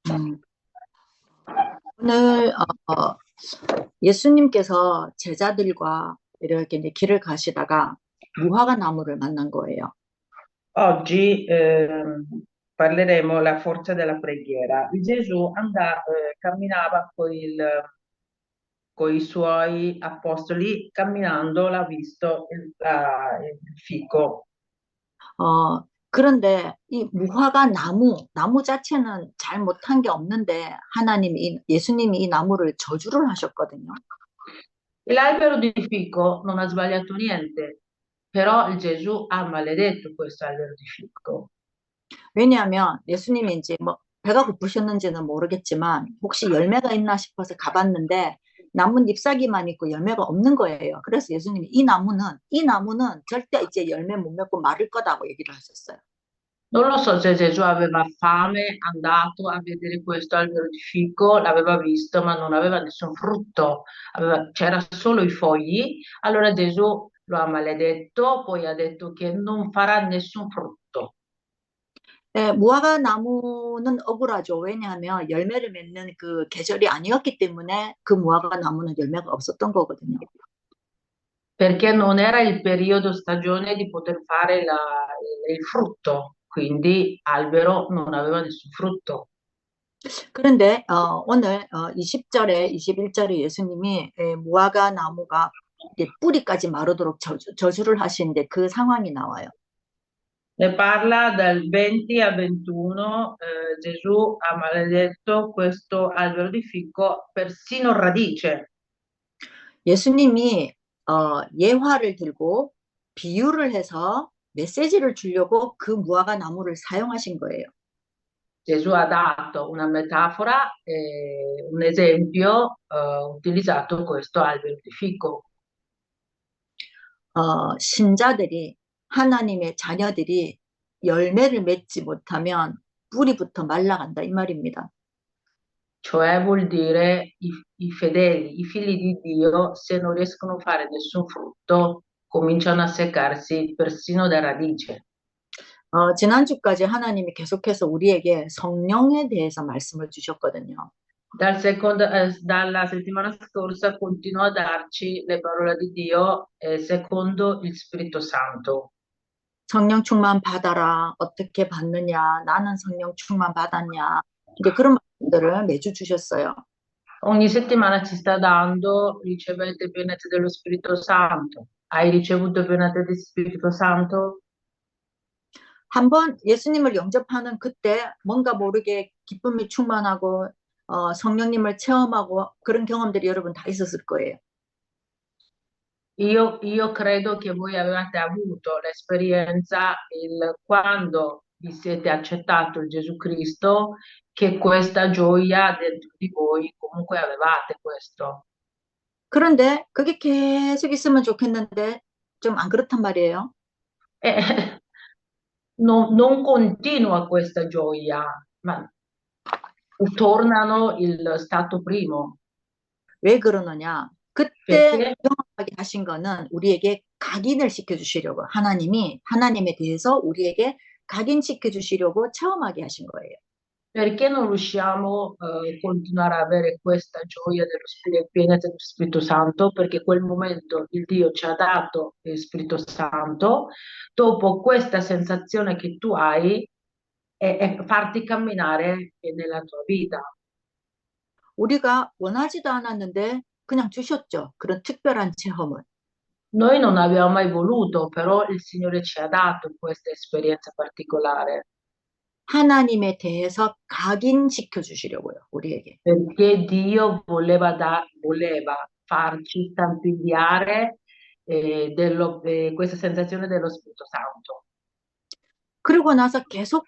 음, 오늘 예수님께서 제자들과 이렇게 이제 길을 가시다가 무화과 나무를 만난 거예요. Oggi parleremo la forza della preghiera. Gesù camminava con i suoi apostoli, camminando l'ha visto il fico. 그런데 이 무화과 나무 자체는 잘 못한 게 없는데 예수님이 이 나무를 저주를 하셨거든요. E l'albero di fico non ha sbagliato niente, però il Gesù ha maledetto questo albero di fico. 왜냐하면 예수님이 이제 뭐 배가 고프셨는지는 모르겠지만 혹시 열매가 있나 싶어서 가봤는데 나무 잎사귀만 있고 열매가 없는 거예요. 그래서 예수님이 이 나무는 절대 이제 열매 못 맺고 마를 거다고 얘기를 하셨어요. Non lo so se Gesù aveva fame, è andato a vedere questo albero di fico, l'aveva visto, ma non aveva nessun frutto, c'era solo i fogli. Allora Gesù lo ha maledetto, poi ha detto che non farà nessun frutto. 무화과 나무는 억울하죠. 왜냐하면 열매를 맺는 그 계절이 아니었기 때문에 그 무화과 나무는 열매가 없었던 거거든요. Perché non era il periodo stagione di poter fare il frutto, quindi albero non aveva nessun frutto. 그런데 오늘 20절에 21절에 예수님이 무화과 나무가 이제 뿌리까지 마르도록 저주를 하시는데 그 상황이 나와요. Ne parla dal 20 a 21, Gesù ha maledetto questo albero di fico, persino radice. 예수님이 예화를 들고 비유를 해서 메시지를 주려고 그 무화과 나무를 사용하신 거예요. Gesù ha dato una metafora, un esempio, utilizzato questo albero di fico. 신자들이 하나님의 자녀들이 열매를 맺지 못하면 뿌리부터 말라간다 이 말입니다. Cioè vuol dire i fedeli, i figli di Dio, se non riescono a fare nessun frutto, cominciano a seccarsi persino da radice. 지난주까지 하나님이 계속해서 우리에게 성령에 대해서 말씀을 주셨거든요. Dalla settimana scorsa continua a darci le parole di Dio secondo il Spirito Santo. 성령 충만 받아라. 어떻게 받느냐? 나는 성령 충만 받았냐? 이제 그런 말들을 매주 주셨어요. Ogni settimana ci sta dando, ricevete pienezza dello Spirito Santo. Hai ricevuto pienezza dello Spirito Santo? 한번 예수님을 영접하는 그때 뭔가 모르게 기쁨이 충만하고 성령님을 체험하고 그런 경험들이 여러분 다 있었을 거예요. Io credo che voi avevate avuto l'esperienza quando vi siete accettato il Gesù Cristo, che questa gioia dentro di voi comunque avevate questo. 그런데 그게 계속 있으면 좋겠는데 좀 안 그렇단 말이에요. E non continua questa gioia, ma tornano il stato primo. 왜 그러느냐? 그때 Perché? 경험하게 하신 거는 우리에게 각인을 시켜주시려고 하나님에 대해서 우리에게 각인시켜 주시려고 체험하게 하신 거예요. Perché non riusciamo a continuare a avere questa gioia dello Spirito, pienezza dello Spirito Santo? Perché quel momento il Dio ci ha dato il Spirito Santo, dopo questa sensazione che tu hai è farti camminare nella tua vita. 우리가 원하지도 않았는데 그냥 주셨죠. 그런 특별한 체험을. Noi non abbiamo mai voluto, però il Signore ci ha dato questa esperienza particolare. 하나님에 대해서 각인시켜 주시려고요. 우리에게. Perché Dio voleva farci stampigliare questa sensazione dello Spirito Santo. 그러고 나서 계속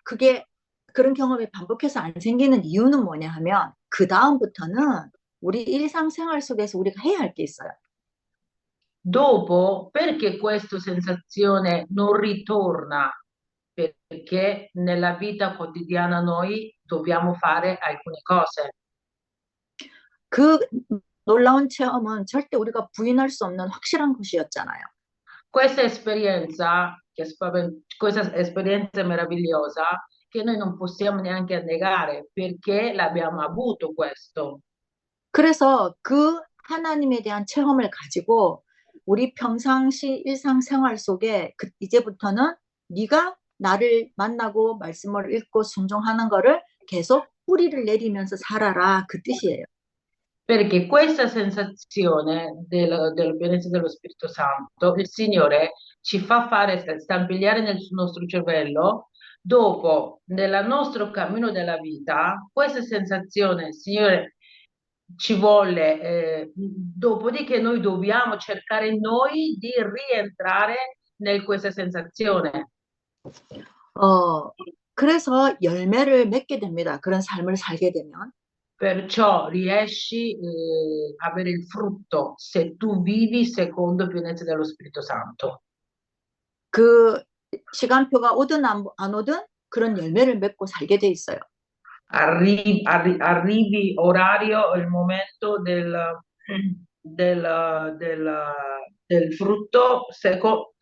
그런 경험이 반복해서 안 생기는 이유는 뭐냐 하면 그 다음부터는 우리 일상생활 속에서 우리가 해야 할 게 있어요. Dopo, perché questa sensazione non ritorna? Perché nella vita quotidiana noi dobbiamo fare alcune cose. 그 놀라운 체험은 절대 우리가 부인할 수 없는 확실한 것이었잖아요. Questa esperienza, questa esperienza meravigliosa che noi non possiamo neanche negare perché l'abbiamo avuto questo. 그래서 그 하나님에 대한 체험을 가지고 우리 평상시 일상생활 속에 이제부터는 네가 나를 만나고 말씀을 읽고 순종하는 거를 계속 뿌리를 내리면서 살아라 그 뜻이에요. Perché questa sensazione della pienezza dello Spirito Santo, il Signore ci fa fare stampigliare nel nostro cervello, dopo, nel nostro cammino della vita, questa sensazione, il Signore ci vuole, dopodiché noi dobbiamo cercare noi di rientrare in questa sensazione. 어, 그래서 열매를 맺게 됩니다. 그런 삶을 살게 되면. Perciò riesci a avere il frutto se tu vivi secondo pienezza dello Spirito Santo. 그 시간표가 오든 안 오든 그런 열매를 맺고 sal게 돼 있어요. Arrivi orario, il momento del frutto secco,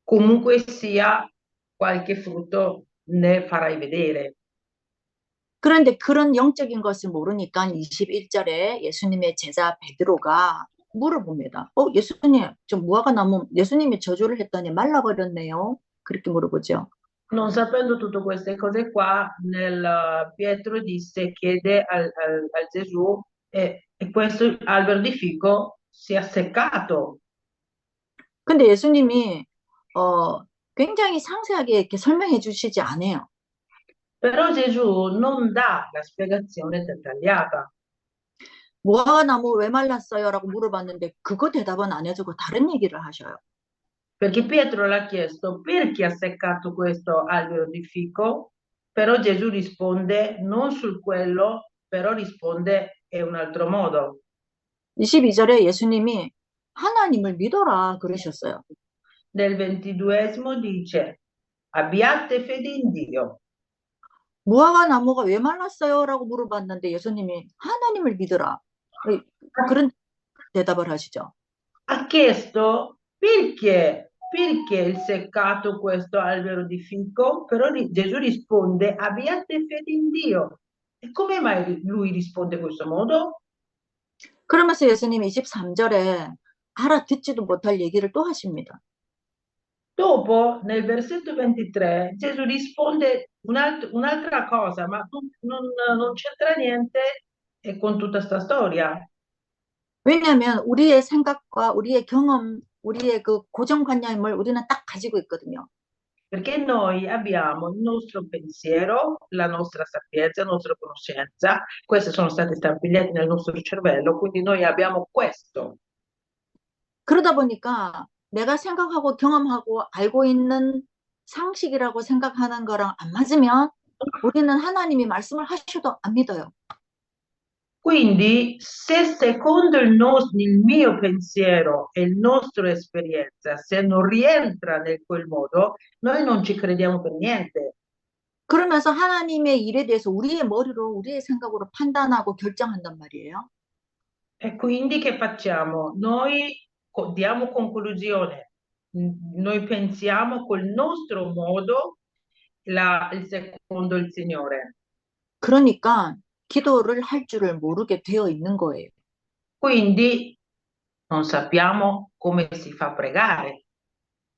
comunque sia, qualche frutto ne farai vedere. 그런데 그런 영적인 것을 모르니까 21절에 예수님의 제자 베드로가 물어봅니다. 예수님, 저 무화과 나무 예수님이 저주를 했더니 말라버렸네요. 그렇게 물어보죠. Non sapendo tutte queste cose qua, Pietro chiede al Gesù, e questo albero di fico si è seccato. 근데 예수님이 어, 굉장히 상세하게 이렇게 설명해 주시지 않아요. Però Gesù non dà la spiegazione dettagliata, 무화과 나무 왜 말랐어요? 라고 물어봤는데 그거 대답은 안 해주고 다른 얘기를 하셔요. perché Pietro l'ha chiesto perché ha seccato questo albero di fico, però Gesù risponde non su quello, però risponde in un altro modo. 22절에 예수님이 하나님을 믿어라 그러셨어요. Nel 22esimo dice, abbiate fede in Dio. 무화과 나무가 왜 말랐어요? 라고 물어봤는데 예수님이 하나님을 믿어라. 그런 대답을 하시죠. Ha chiesto perché il seccato questo albero di fico, però Gesù risponde, abbiate fede in Dio. E come mai lui risponde in questo modo? 그러면서 예수님이 23절에 알아듣지도 못할 얘기를 또 하십니다. Dopo, nel versetto 23, Gesù risponde un'altra cosa, ma non c'entra niente con tutta sta storia. 왜냐하면 우리의 생각과 우리의 경험, 우리의 그 고정관념을 우리는 딱 가지고 있거든요. Perché noi abbiamo il nostro pensiero, la nostra sapienza, la nostra conoscenza, queste sono state stampillate nel nostro cervello, quindi noi abbiamo questo. 그러다 보니까 내가 생각하고 경험하고 알고 있는 상식이라고 생각하는 거랑 안 맞으면 우리는 하나님이 말씀을 하셔도 안 믿어요. Quindi, se secondo il mio pensiero e il nostro esperienza, se non rientra nel quel modo, noi non ci crediamo per niente. 그러면서 하나님의 일에 대해서 우리의 머리로, 우리의 생각으로 판단하고 결정한단 말이에요. E quindi che facciamo? Noi diamo conclusione, noi pensiamo col nostro modo secondo il Signore. 그러니까 기도를 할 줄을 모르게 되어 있는 거예요. Quindi non sappiamo come si fa a pregare.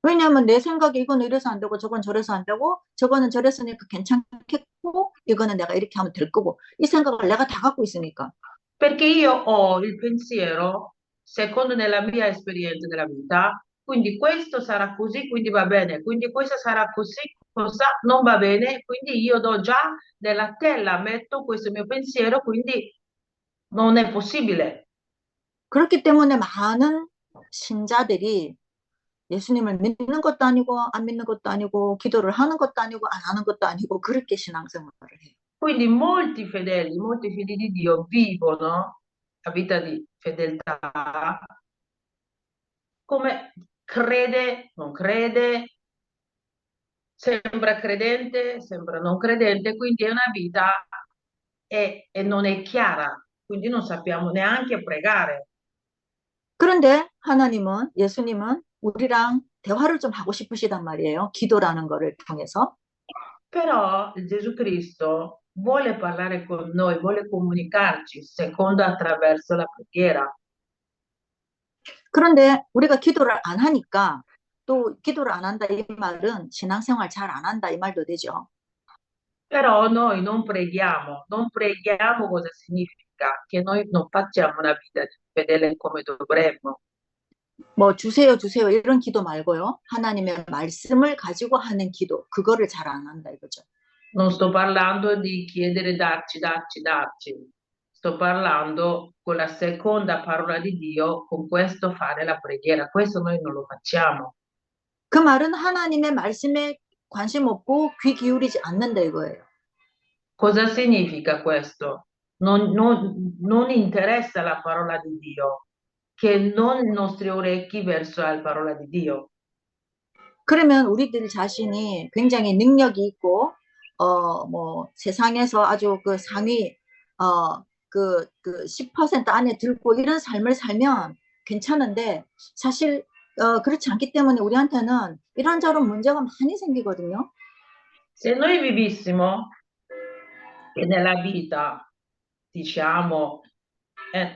왜냐하면 내 생각에 이건 이래서 안 되고 저건 저래서 안 되고 저거는 저랬으니까 괜찮겠고 이거는 내가 이렇게 하면 될 거고 이 생각을 내가 다 갖고 있으니까. Perché io ho il pensiero, secondo nella mia esperienza della vita, quindi questo sarà così, quindi va bene, quindi questo sarà così, cosa non va bene, quindi io do già nella tela, metto questo mio pensiero, quindi non è possibile. 그렇기 때문에 많은 신자들이 예수님을 믿는 것도 아니고 안 믿는 것도 아니고 기도를 하는 것도 아니고 안 하는 것도 아니고 그렇게 신앙생활을 해요. Quindi molti fedeli, molti figli di Dio vivono la vita di fedeltà come crede, non crede, sembra credente, sembra non credente, quindi è una vita e non è chiara, quindi non sappiamo neanche pregare. 그런데 하나님은 예수님은 우리랑 대화를 좀 하고 싶으시단 말이에요. 기도라는 거를 통해서. Però Gesù Cristo vuole parlare con noi, vuole comunicarci secondo attraverso la preghiera. 그런데 우리가 기도를 안 하니까 또 기도를 안 한다 이 말은 신앙생활 잘 안 한다 이 말도 되죠. Però noi non preghiamo cosa significa? Che noi non facciamo una vita fedele come dovremmo. 뭐 주세요 주세요 이런 기도 말고요. 하나님의 말씀을 가지고 하는 기도 그거를 잘 안 한다 이거죠. Non sto parlando di chiedere darci, darci, darci. Sto parlando con la seconda parola di Dio, con questo fare la preghiera. Questo noi non lo facciamo. 그 말은 하나님의 말씀에 관심 없고 귀 기울이지 않는다 이거예요. Cosa significa questo? Non interessa la parola di Dio, che non i nostri orecchi verso la parola di Dio. 그러면 우리들 자신이 굉장히 능력이 있고 뭐 세상에서 아주 그 상위 그 10% 안에 들고 이런 삶을 살면 괜찮은데 사실 그렇지 않기 때문에 우리한테는 이런저런 문제가 많이 생기거든요. Se noi vivessimo che nella vita, diciamo, è,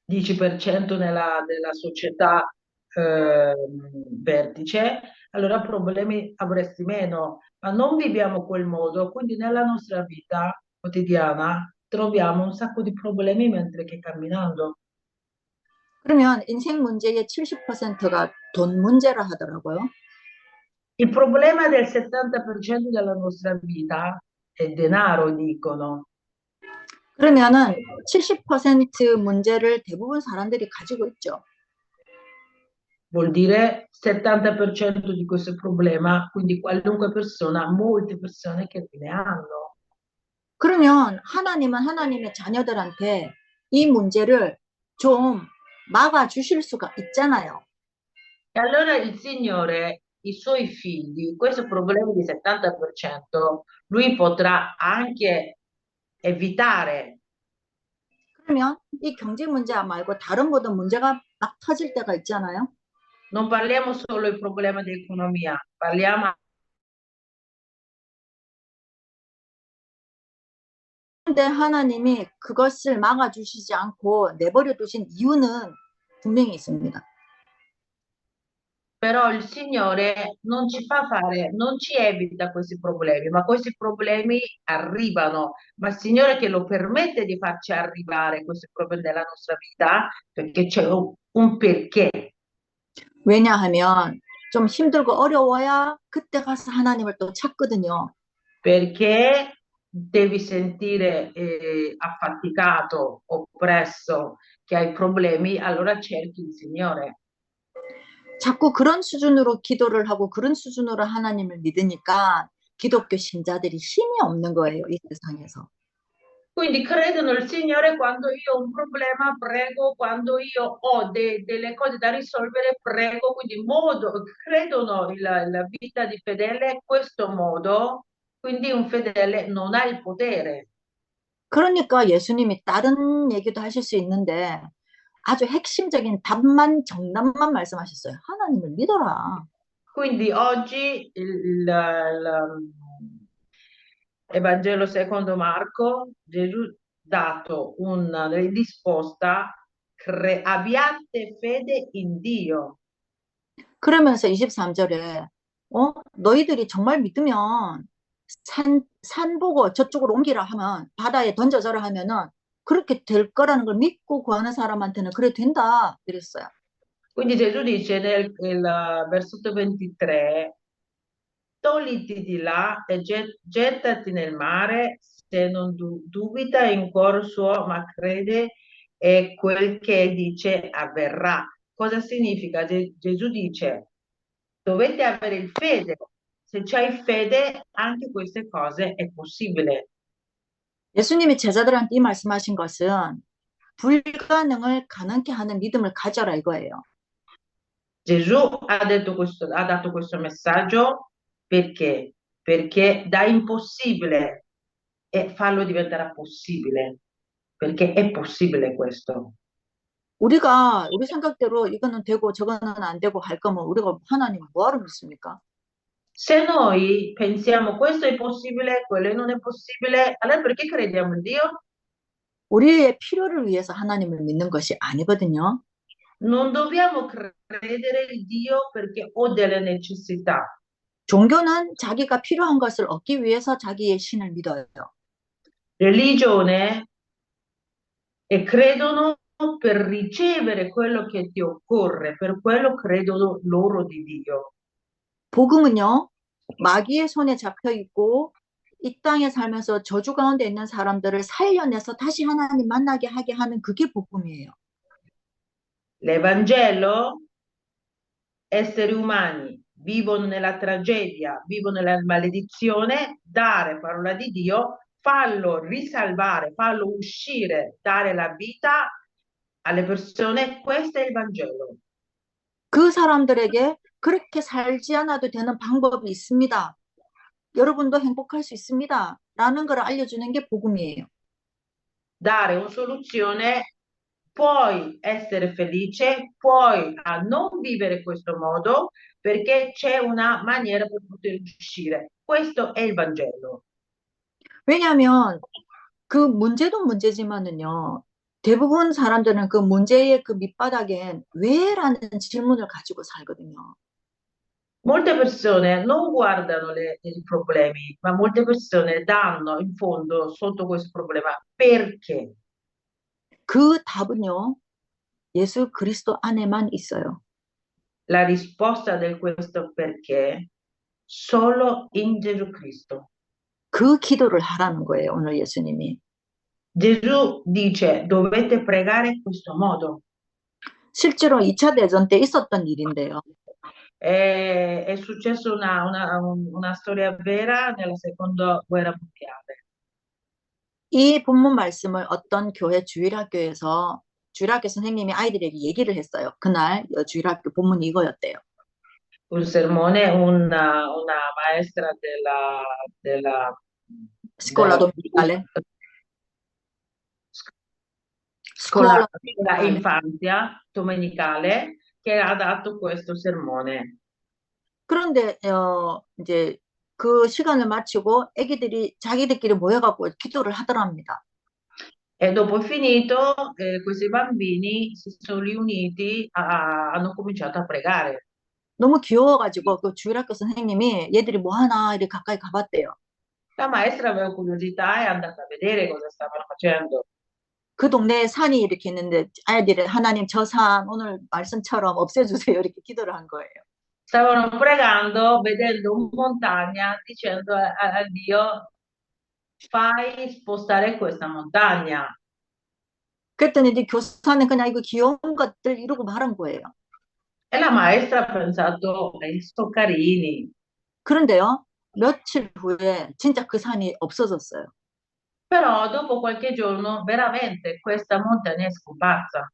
10% nella società vertice, allora problemi avresti meno, ma non viviamo quel modo, quindi nella nostra vita quotidiana troviamo un sacco di problemi mentre che camminando. 그러면 인생 문제의 70%가 돈 문제라 하더라고요. Il problema del 70% della nostra vita è denaro, dicono. 그러면은 70% 문제를 대부분 사람들이 가지고 있죠. Vuol dire 70% di questo problema, quindi qualunque persona, molte persone che ne hanno. 그러면 하나님은 하나님의 자녀들한테 이 문제를 좀 막아 주실 수가 있잖아요. E allora il Signore, i suoi figli, questo problema di 70%, lui potrà anche evitare. 그러면 이 경제 문제 말고 다른 모든 문제가 막 터질 때가 있잖아요. Non parliamo solo del problema di economia, parliamo. 근데 하나님이 그것을 막아 주시지 않고 내버려 두신 이유는 분명히 있습니다. Però il Signore non ci fa fare, non ci evita questi problemi, ma questi problemi arrivano. Ma il Signore che lo permette di farci arrivare questi problemi nella nostra vita, perché c'è un perché. 왜냐하면 좀 힘들고 어려워야 그때 가서 하나님을 또 찾거든요. Perché devi sentire affaticato, oppresso, che hai problemi, allora cerchi il Signore. 자꾸 그런 수준으로 기도를 하고 그런 수준으로 하나님을 믿으니까 기독교 신자들이 힘이 없는 거예요, 이 세상에서. Quindi credono il Signore quando io ho un problema, prego, quando io ho delle cose da risolvere, prego, quindi credono la vita di fedele in questo modo, quindi un fedele non ha il potere. 그러니까 예수님이 다른 얘기도 하실 수 있는데 아주 핵심적인 답만 정답만 말씀하셨어요. 하나님을 믿어라. Quindi oggi il Evangelo secondo Marco, Gesù ha dato una risposta, abbiate fede in Dio. 그러면서 23절에 너희들이 정말 믿으면 산 보고 저쪽으로 옮기라 하면 바다에 던져져라 하면은 그렇게 될 거라는 걸 믿고 구하는 사람한테는 그래 된다 그랬어요. Quindi Gesù dice nel versetto 23, togliti di là e gettati nel mare se non dubita in cuor suo, ma crede e quel che dice avverrà. Cosa significa? Gesù dice, dovete avere il fede. Se c'hai fede, anche queste cose è possibile. 예수님이 제자들한테 이 말씀하신 것은 불가능을 가능케 하는 믿음을 가져라 이거예요. Gesù ha dato questo messaggio perché? Perché da impossibile e farlo diventare possibile, perché è possibile questo. 우리가 우리 생각대로 이거는 되고 저거는 안 되고 할 거면 우리가 하나님 뭐하러 믿습니까? Se noi pensiamo questo è possibile, quello non è possibile, allora perché crediamo in Dio? 우리의 필요를 위해서 하나님을 믿는 것이 아니거든요. Non dobbiamo credere in Dio perché ho delle necessità. 종교는 자기가 필요한 것을 얻기 위해서 자기의 신을 믿어요. Religione e credono per ricevere quello che ti occorre, per quello credono loro di Dio. 복음은요, 마귀의 손에 잡혀 있고 이 땅에 살면서 저주 가운데 있는 사람들을 살려내서 다시 하나님 만나게 하게 하는 그게 복음이에요. L'Evangelo, esseri umani vivono nella tragedia, vivono nella maledizione, dare parola di Dio, fallo risalvare, fallo uscire, dare la vita alle persone, questo è il Vangelo. 그 사람들에게 그렇게 살지 않아도 되는 방법이 있습니다. 여러분도 행복할 수 있습니다. 라는 걸 알려주는 게 복음이에요. Dare una soluzione, puoi essere felice, puoi non vivere questo modo perché c'è una maniera per poter uscire. Questo è il Vangelo. 왜냐하면 그 문제도 문제지만은요. 대부분 사람들은 그 문제의 그 밑바닥엔 왜라는 질문을 가지고 살거든요. Molte persone non guardano i problemi, ma molte persone danno in fondo sotto questo problema perché. 그 답은요. 예수 그리스도 안에만 있어요. La risposta di questo perché solo in Gesù Cristo. 그 기도를 하라는 거예요. 오늘 예수님이. Gesù dice dovete pregare in questo modo. 실제로 2차 대전 때 있었던 일인데요. È successa una storia vera nella seconda guerra mondiale. 이 본문 말씀을 어떤 교회 주일학교에서 주일학교 선생님이 아이들에게 얘기를 했어요. 그날 주일학교 본문이 이거였대요. Un sermone, una maestra 스콜라 della 도미니칼레. scuola 스콜라 della 도미니칼레. infanzia domenicale che ha dato questo sermone. 그런데 이제 그 시간을 마치고 애기들이 자기들끼리 모여갖고 기도를 하더랍니다. E dopo finito, questi bambini si sono riuniti, hanno cominciato a pregare. 너무 귀여워가지고 그 주일학교 선생님이 얘들이 뭐 하나 이렇게 가까이 가봤대요. La maestra aveva curiosità e è andata a vedere cosa stavano facendo. 그 동네에 산이 이렇게 있는데 아이들이 하나님 저 산 오늘 말씀처럼 없애주세요 이렇게 기도를 한 거예요. Stavano pregando, vedendo in montagna, dicendo a Dio, fai spostare questa montagna. 그랬더니 이제 교사는 그냥 이거 귀여운 것들 이러고 말한 거예요. E la maestra ha pensato, sto carini. 그런데요, 며칠 후에 진짜 그 산이 없어졌어요. Però dopo qualche giorno veramente questa montagna è scomparsa.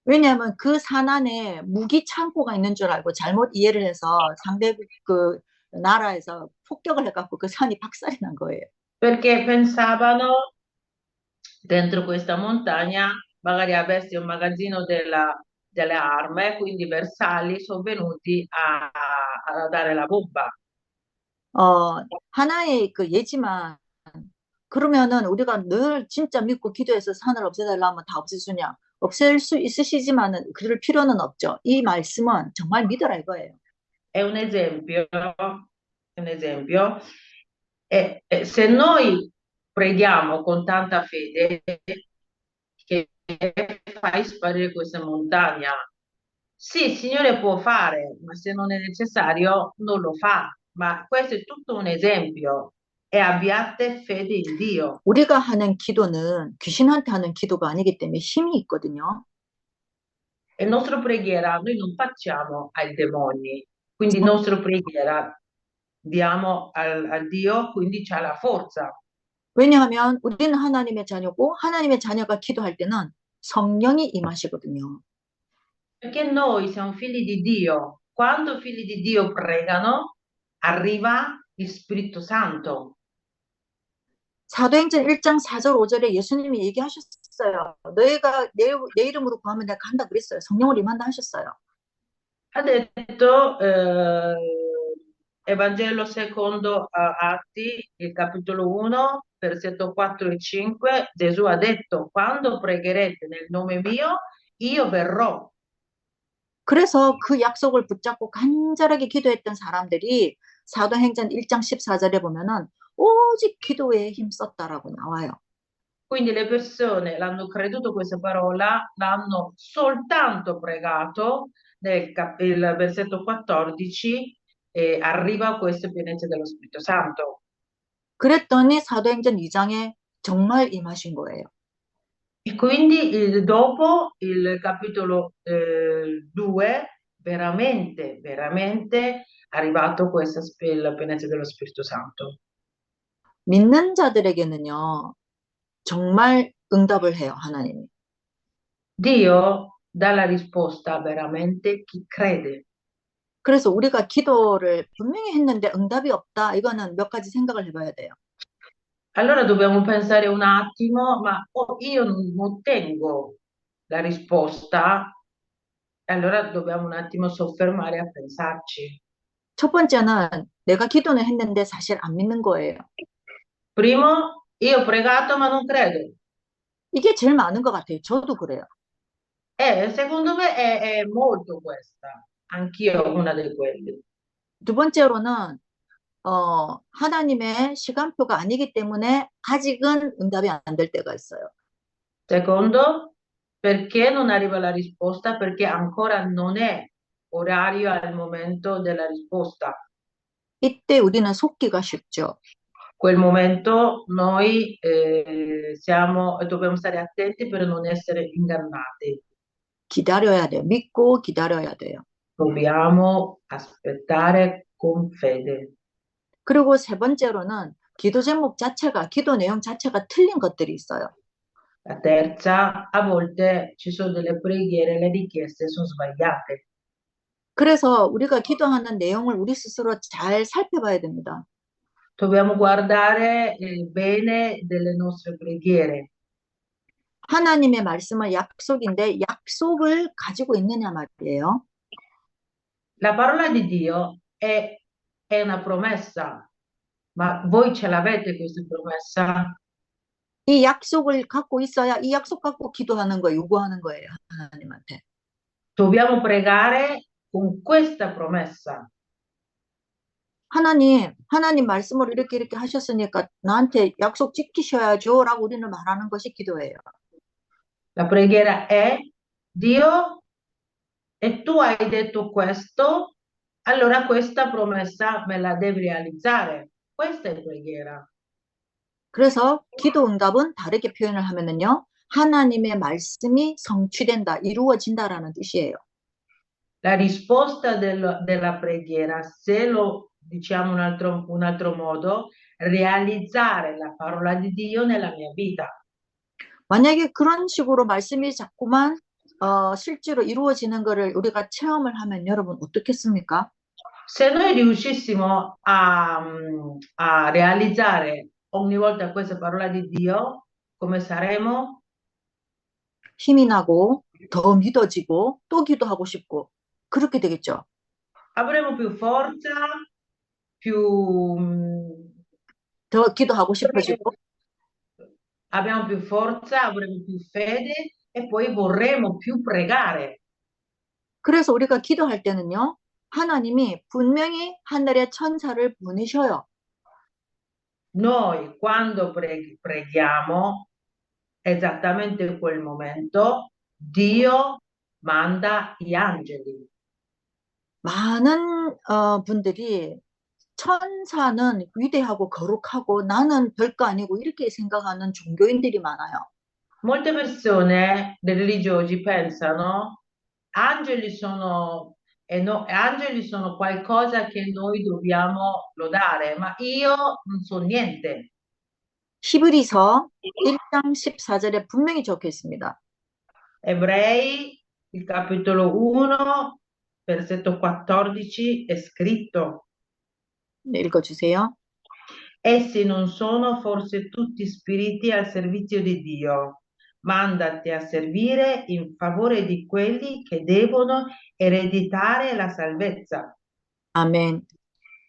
왜냐하면 그 산 안에 무기 창고가 있는 줄 알고 잘못 이해를 해서 상대국 그 나라에서 폭격을 해갖고 그 산이 박살이 난 거예요. Perché pensavano dentro questa montagna magari avessi un magazzino delle armi, quindi i bersagli sono venuti a dare la bomba. 하나의 그 예지만 그러면은 우리가 늘 진짜 믿고 기도해서 산을 없애달라면 다 없애주냐? 없앨 수 있으시지만은 그럴 필요는 없죠. 이 말씀은 정말 믿어라 이거예요. È un esempio, è un esempio. E se noi preghiamo con tanta fede che fai sparire questa montagna, sì, il Signore può fare, ma se non è necessario non lo fa. Ma questo è tutto un esempio. E abbiate fede in Dio. 우리가 하는 기도는 귀신한테 하는 기도가 아니기 때문에 힘이 있거든요. E il nostro preghiera noi non facciamo ai demoni, quindi il nostro preghiera diamo al Dio, quindi c'ha la forza. 왜냐하면 우리는 하나님의 자녀고 하나님의 자녀가 기도할 때는 성령이 임하시거든요. Perché noi siamo figli di Dio. Quando figli di Dio pregano, arriva il Spirito Santo. 사도행전 1장 4절 5절에 예수님이 얘기하셨어요. 너희가 내 이름으로 구하면 내가 간다 그랬어요. 성령을 임한다 하셨어요. Ha detto, Evangelo secondo Atti, il capitolo 1, versetto 4 e 5, Gesù ha detto, quando pregherete nel nome mio, io verrò. 그래서 그 약속을 붙잡고 간절하게 기도했던 사람들이 사도행전 1장 14절에 보면은 오직 기도에 힘썼다라고 나와요. Quindi le persone l'hanno creduto questa parola, l'hanno soltanto pregato, il versetto 14, e arriva questo pienezza dello Spirito Santo. 그랬더니 사도행전 2장에 정말 임하신 거예요. E quindi dopo il capitolo 2, veramente, veramente è arrivato questa la pienezza dello Spirito Santo. 믿는 자들에게는요, 정말 응답을 해요, 하나님이. Dio dà la risposta a veramente chi crede. 그래서 우리가 기도를 분명히 했는데 응답이 없다. 이거는 몇 가지 생각을 해봐야 돼요. Allora dobbiamo pensare un attimo, ma io non ottengo la risposta, allora dobbiamo un attimo soffermare a pensarci. 첫 번째는 내가 기도는 했는데 사실 안 믿는 거예요. Primo, io ho pregato ma non credo. 이게 제일 많은 것 같아요. 저도 그래요. Secondo me è molto questa, anch'io una di quelli. 두 번째로는 하나님의 시간표가 아니기 때문에 아직은 응답이 안 될 때가 있어요. Secondo, perché non arriva la risposta? Perché ancora non è orario al momento della risposta. 이때 우리는 속기가 쉽죠. Quel momento noi dobbiamo stare attenti per non essere ingannati. 기다려야 돼요. 믿고 기다려야 돼요. Dobbiamo aspettare con fede. 그리고 세 번째로는 기도 제목 자체가, 기도 내용 자체가 틀린 것들이 있어요. La terza, a volte ci sono delle preghiere, le richieste sono sbagliate. 그래서 우리가 기도하는 내용을 우리 스스로 잘 살펴봐야 됩니다. Dobbiamo guardare bene delle nostre preghiere. 하나님의 말씀은 약속인데 약속을 가지고 있느냐 말이에요. La parola di Dio è una promessa, ma voi ce l'avete questa promessa? 이 약속을 갖고 있어야 이 약속 갖고 기도하는 거 요구하는 거예요. 하나님한테. Dobbiamo pregare con questa promessa. 하나님 말씀을 이렇게 하셨으니까 나한테 약속 지키셔야죠. 라고 우리는 말하는 것이 기도예요. La preghiera è, Dio, e tu hai detto questo, allora questa promessa me la devi realizzare. Questa è preghiera. 그래서 기도 응답은 다르게 표현을 하면은요. 하나님의 말씀이 성취된다, 이루어진다라는 뜻이에요. La risposta della preghiera, se lo diciamo un altro modo, realizzare la parola di Dio nella mia vita. 만약에 그런 식으로 말씀이 자꾸만 실제로 이루어지는 거를 우리가 체험을 하면 여러분 어떻겠습니까? Se noi riuscissimo a realizzare ogni volta questa parola di Dio, come saremo? 힘이 나고 더 믿어지고 또 기도하고 싶고 그렇게 되겠죠. Avremo più forza, più, 더 기도하고 싶어지고 abbiamo più forza, avremo più fede e poi vorremmo più pregare. 그래서 우리가 기도할 때는요. 하나님이 분명히 하늘의 천사를 보내셔요. Noi quando preghiamo, esattamente in quel momento, Dio manda gli angeli. 많은 분들이 천사는 위대하고 거룩하고 나는 별거 아니고 이렇게 생각하는 종교인들이 많아요. Molte persone dei religiosi pensano angeli sono, angeli sono qualcosa che noi dobbiamo lodare, ma io non so niente. 히브리서 1장 14절에 분명히 적혀 있습니다. Ebrei, il capitolo 1, versetto 14, è scritto: 네, 읽어주세요. Essi non sono forse tutti spiriti al servizio di Dio. Mandati a servire in favore di quelli che devono ereditare la salvezza. 아멘.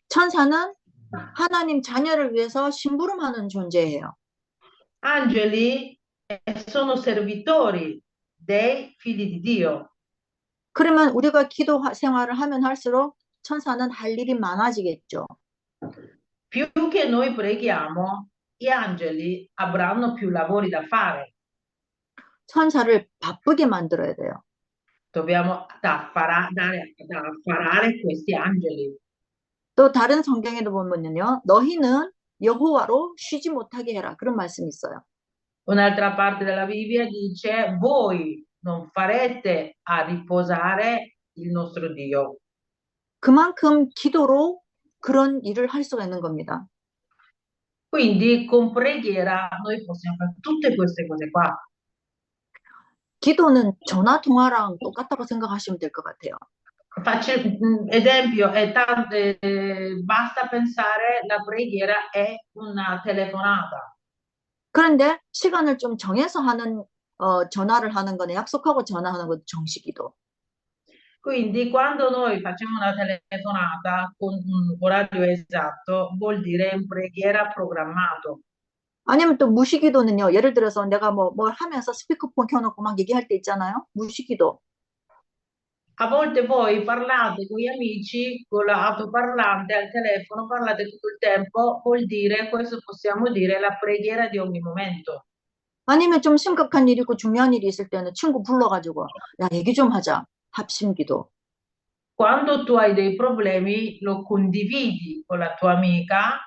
천사는 하나님 자녀를 위해서 심부름하는 존재예요. Angeli sono servitori dei figli di Dio. 그러면 우리가 기도 생활을 하면 할수록 천사는 할 일이 많아지겠죠. Più che noi preghiamo, gli angeli avranno più lavori da fare. 천사를 바쁘게 만들어야 돼요. Dobbiamo da affarare questi angeli. 또 다른 성경에도 보면요. 너희는 여호와로 쉬지 못하게 해라. 그런 말씀이 있어요. Un'altra parte della Bibbia dice, voi non farete a riposare il nostro Dio. 그만큼 기도로 그런 일을 할 수가 있는 겁니다. Quindi con preghiera noi possiamo fare tutte queste cose qua. 기도는 전화 통화랑 똑같다고 생각하시면 될 것 같아요. Faccio esempio, basta pensare la preghiera è una telefonata. 그런데 시간을 좀 정해서 하는 전화를 하는 거는 약속하고 전화하는 것도 정식기도. Quindi quando noi facciamo una telefonata con un orario esatto, vuol dire in preghiera programmato. 아니면 또 무시기도는요. 예를 들어서 내가 뭘 하면서 스피커폰 켜놓고 막 얘기할 때 있잖아요. 무시기도. A volte voi parlate con gli amici con l'autoparlante al telefono, parlate tutto il tempo, vuol dire, questo possiamo dire, la preghiera di ogni momento. 아니면 좀 심각한 일이고 중요한 일이 있을 때는 친구 불러가지고 야 얘기 좀 하자. 합심기도. Quando tu hai dei problemi, lo condividi con la tua amica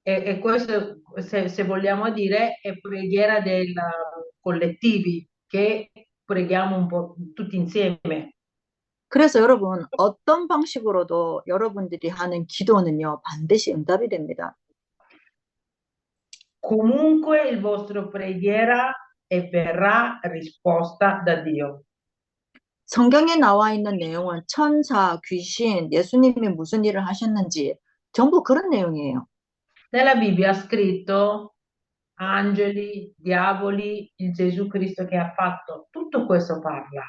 e questo, se vogliamo dire, è preghiera del collettivi, che preghiamo un po' tutti insieme. 그래서 여러분 어떤 방식으로도 여러분들이 하는 기도는요. 반드시 응답이 됩니다. Comunque il vostro preghiera e verrà risposta da Dio. 성경에 나와 있는 내용은 천사, 귀신, 예수님이 무슨 일을 하셨는지 전부 그런 내용이에요. Nella Bibbia ha scritto angeli, diavoli, il Gesù Cristo che ha fatto, tutto questo parla.